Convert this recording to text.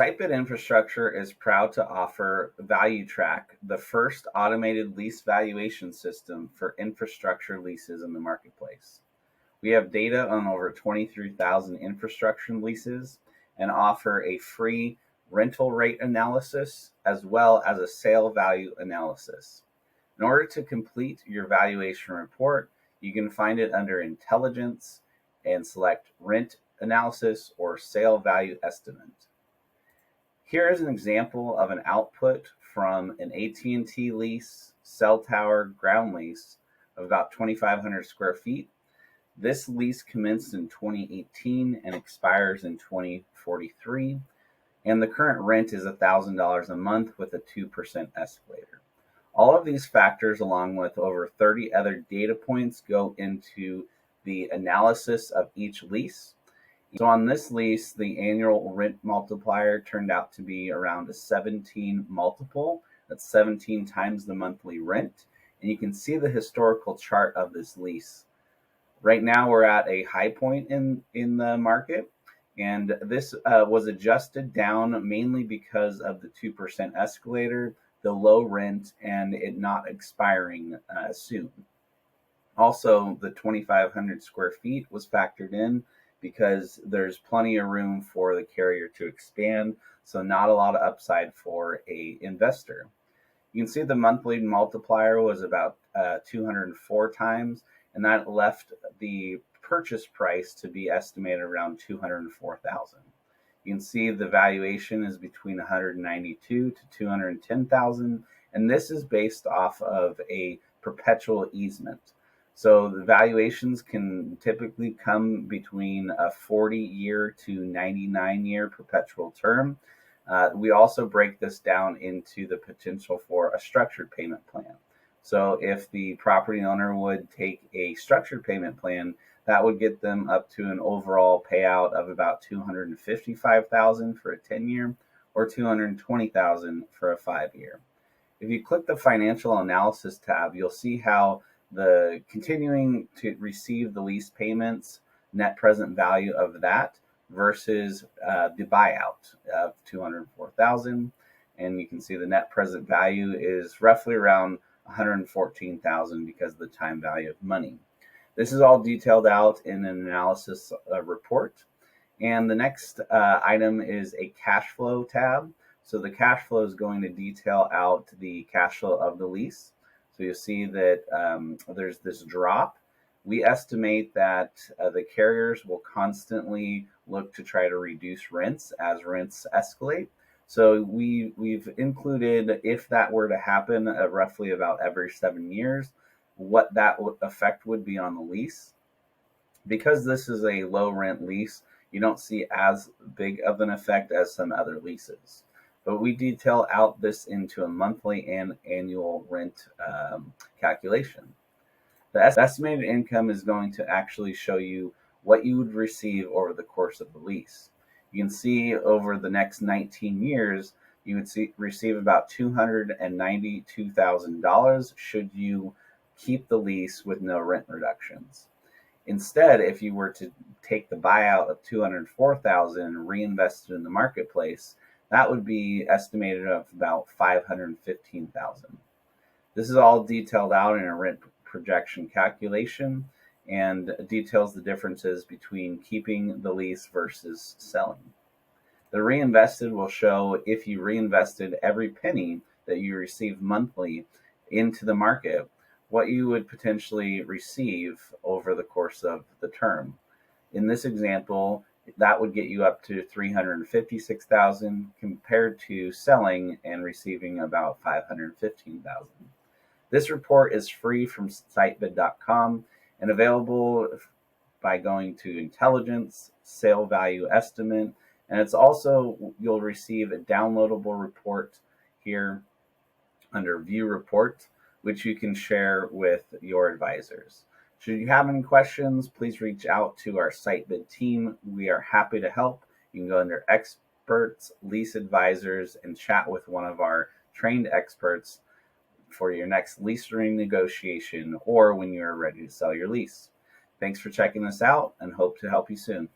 SiteBid Infrastructure is proud to offer ValueTrack, the first automated lease valuation system for infrastructure leases in the marketplace. We have data on over 23,000 infrastructure leases and offer a free rental rate analysis as well as a sale value analysis. In order to complete your valuation report, you can find it under Intelligence and select Rent Analysis or Sale Value Estimate. Here is an example of an output from an AT&T lease, cell tower, ground lease of about 2,500 square feet. This lease commenced in 2018 and expires in 2043, and the current rent is $1,000 a month with a 2% escalator. All of these factors, along with over 30 other data points, go into the analysis of each lease. So on this lease, the annual rent multiplier turned out to be around a 17 multiple. That's 17 times the monthly rent. And you can see the historical chart of this lease. Right now, we're at a high point in the market. And this was adjusted down mainly because of the 2% escalator, the low rent, and it not expiring soon. Also, the 2,500 square feet was factored in because there's plenty of room for the carrier to expand, so not a lot of upside for a investor. You can see the monthly multiplier was about 204 times, and that left the purchase price to be estimated around $204,000. You can see the valuation is between $192,000 to $210,000, and this is based off of a perpetual easement. So the valuations can typically come between a 40-year to 99-year perpetual term. We also break this down into the potential for a structured payment plan. So if the property owner would take a structured payment plan, that would get them up to an overall payout of about $255,000 for a 10-year or $220,000 for a 5-year. If you click the financial analysis tab, you'll see how the continuing to receive the lease payments, net present value of that versus the buyout of $204,000. And you can see the net present value is roughly around $114,000 because of the time value of money. This is all detailed out in an analysis report. And the next item is a cash flow tab. So the cash flow is going to detail out the cash flow of the lease. So you'll see that there's this drop. We estimate that the carriers will constantly look to try to reduce rents as rents escalate. So we've included, if that were to happen roughly about every 7 years, what that effect would be on the lease. Because this is a low rent lease, you don't see as big of an effect as some other leases. But we detail out this into a monthly and annual rent calculation. The estimated income is going to actually show you what you would receive over the course of the lease. You can see over the next 19 years, you would receive about $292,000 should you keep the lease with no rent reductions. Instead, if you were to take the buyout of $204,000 and reinvest it in the marketplace, that would be estimated of about $515,000. This is all detailed out in a rent projection calculation and details the differences between keeping the lease versus selling. The reinvested will show if you reinvested every penny that you receive monthly into the market, what you would potentially receive over the course of the term. In this example, that would get you up to $356,000 compared to selling and receiving about $515,000. This report is free from SiteBid.com and available by going to Intelligence, Sale Value Estimate, and it's also, you'll receive a downloadable report here under View Report, which you can share with your advisors. Should you have any questions, please reach out to our SiteBid team. We are happy to help. You can go under Experts, Lease Advisors, and chat with one of our trained experts for your next lease renegotiation or when you're ready to sell your lease. Thanks for checking this out and hope to help you soon.